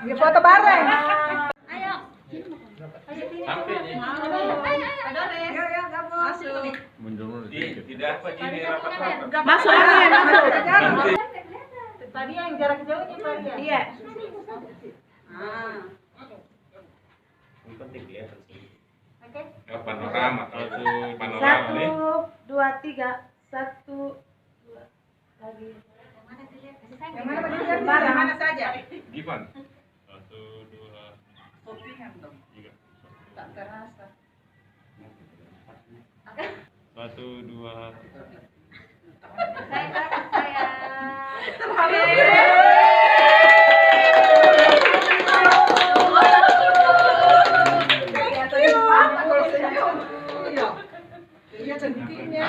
Ya foto bareng. Ayo. Sampai nih. Ayo, gabung. Masuk. Tidak apa ini rapat-rapat. Masuk lagi, masuk. Tadi yang jarak jauhnya Pak ya? Iya. Ini penting ya. Oke. Panorama. Panorama Satu, nih. dua, tiga. Satu, dua, lagi. Mana dilihat? Kasih saya. Yang mana bagi bareng? Mana saja? Gimana? 1, 2, Kopinya dong. 3. Tak terasa. 1, 2. Iya cantiknya.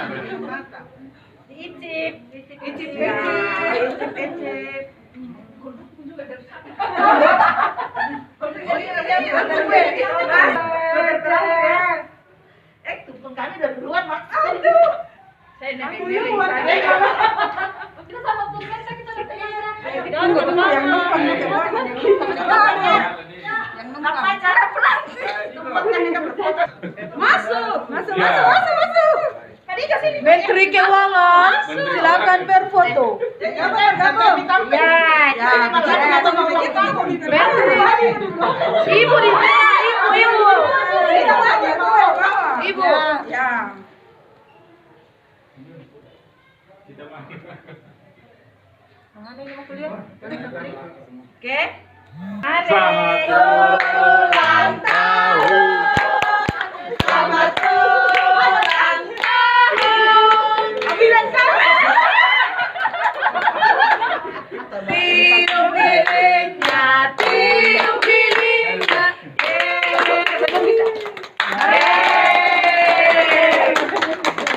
Icip. Icip ya. Icip. Tumpeng kami udah duluan Mas. Saya Kita sama tumpeng kita udah pegang. tunggu yang numpang Apa cara pelan? Masuk. Tadi ke sini. Menteri Keuangan, silakan berfoto. Gabung. Ya. Menteri. Ibu di mana? Ibu. Ibu. Ya. Oke. Selamat ulang tahun. Selamat ulang tahun. Bilang tiup lilinnya, tiup lilinnya.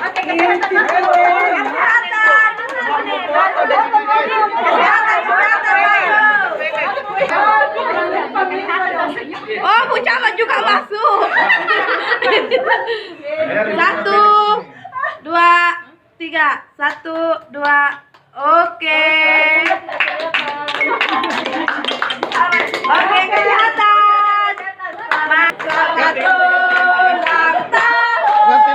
Oke, kesehatan. Oh, Bu Camat juga masuk. 1, 2, 3. 1, 2. Oke. Oke, kesehatan. Selamat ulang tahun. Ganti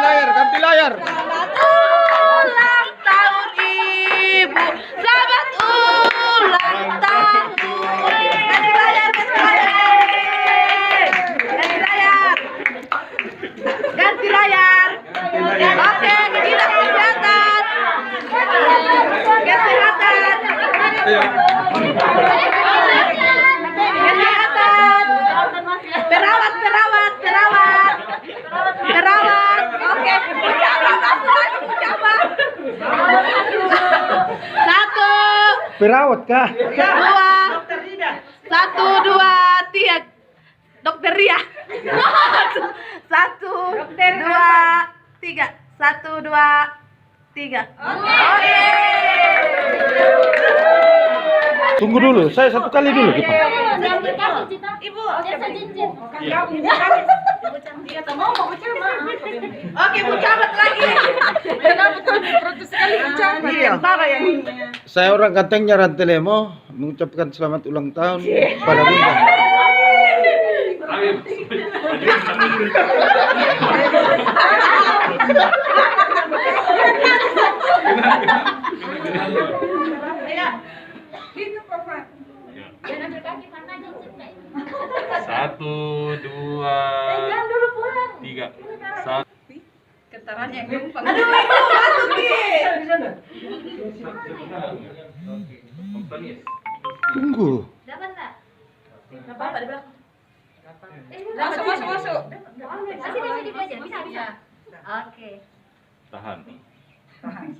layar. Selamat ulang tahun Ibu. Selamat ulang tahun. Ganti layar. Ganti layar. Oke, dinas kesehatan. Kesehatan. Perawat. Oke, coba. 1, Perawat kah? 2, 1, 2, 3. Dokter Ria. 1, 2, 3. 1, 2, 3. Oke. Tunggu dulu, saya satu kali dulu kita. Ibu, jasa cincin. Oke, Bu Camat lagi. Kenapa yang Saya orang Kantengnya Rantelemo mengucapkan selamat ulang tahun pada Bunda. Jangan ambil kaki mana cincin. 1, 2, 3. 1. Getarannya numpang. Tunggu. Dapat enggak? Apa di belakang? Masuk. Masih bisa dibaca, bisa. Oke. Tahan. 1, 2,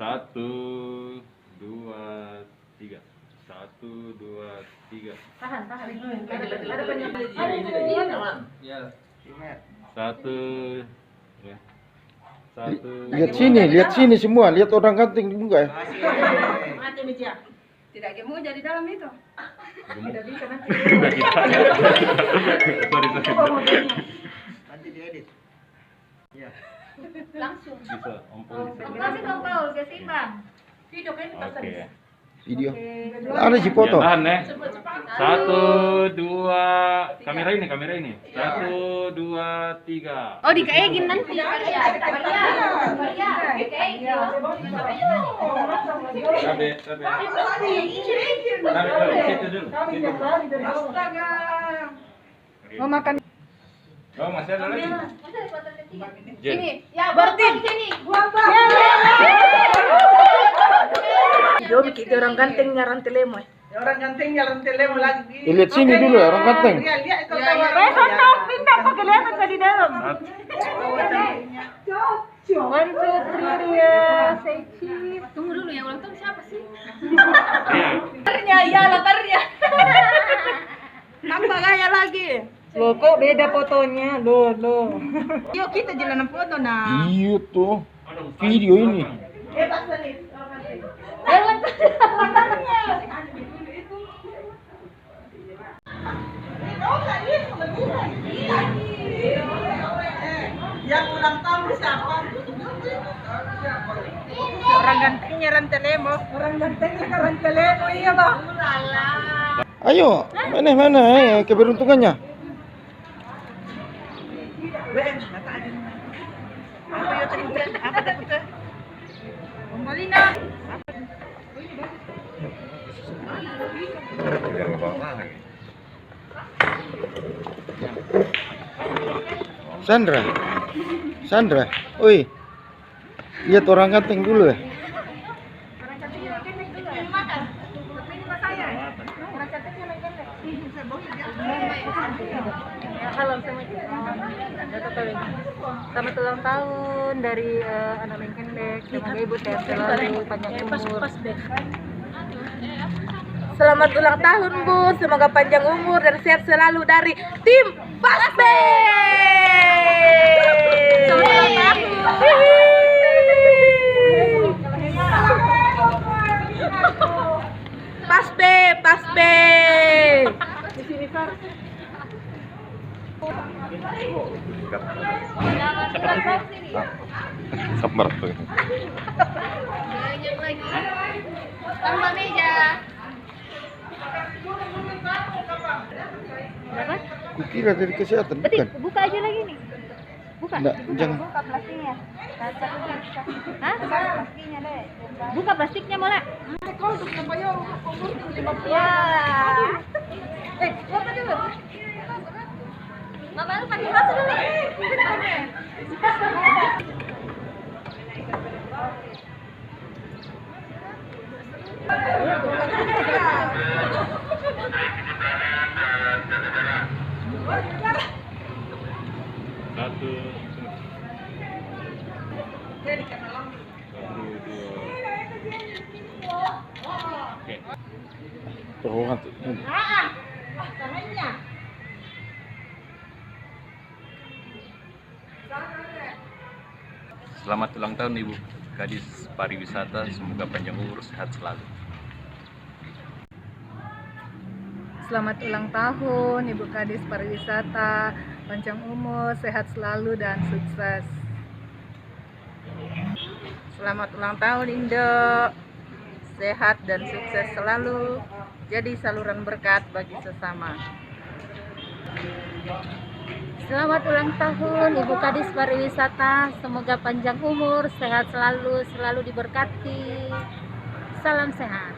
3. 1, 2, 3. Tahan. Ada penyakit. 1. Ya. 1. Lihat sini semua, lihat orang Kanteng juga ya. Mati Micia. Tidak gemuk jadi dalam itu. Tidak bisa nanti. Sorry. Nanti diedit. Ya. Langsung. Bisa, Om Pol bisa. Kasih dong Paul, kasih Bang. Video kan kita Oke. Video. Ada sih foto. Ya, tahan ya. 1, 2, kamera ini. 1, 2, 3. Oh, dikaegin nanti. Sabe. Situ dulu. Astaga. Mau makan. Oh, masih ada lagi. Jen. Ini, ya berarti sini. Yo bikin orang ganteng nyaran telemo. Orang ganteng nyaran telemo lagi. Lihat sini dulu ya, orang ganteng. Lihat itu tahu. Pindah pakai kelihatan di dalam. One, two, three, ya. Say cheese. Tunggu dulu, yang ulang tahun siapa sih? Latarnya, ya latarnya. Tambah gaya lagi. Loh kok beda fotonya? Loh. Yuk kita jalan foto nah. Iya tuh. Video ini. Yang ulang tahun siapa? Orang gantengnya Rantelemo. Orang gantengnya Rantelemo, iya bang. Ayo, mana keberuntungannya? Apa takutnya? Kembali nak. Sandra, oi, lihat orang ganteng dulu ya. Selamat ulang tahun dari anak Mengkendek. Semoga ibu sehat selalu, panjang umur. Selamat ulang tahun Bu, semoga panjang umur dan sehat selalu dari tim Pasbe. Selamat ulang tahun. Pasbe. Sabar tuh. Banyak lagi. Tambah meja. Berapa? Kukira dari kesehatan, Berarti bukan? buka aja lagi nih. Buka. Enggak, jangan. Buka plastiknya. Hah? Plastiknya deh. Buka plastiknya Mola. Ya. Apa dulu? Mama lu pakai batu dulu. Satu, dua. Oke. Selamat ulang tahun Ibu Kadis Pariwisata, semoga panjang umur sehat selalu. Selamat ulang tahun Ibu Kadis Pariwisata, panjang umur, sehat selalu dan sukses. Selamat ulang tahun Indo, sehat dan sukses selalu, jadi saluran berkat bagi sesama. Selamat ulang tahun Ibu Kadis Pariwisata, semoga panjang umur, sehat selalu, selalu diberkati. Salam sehat.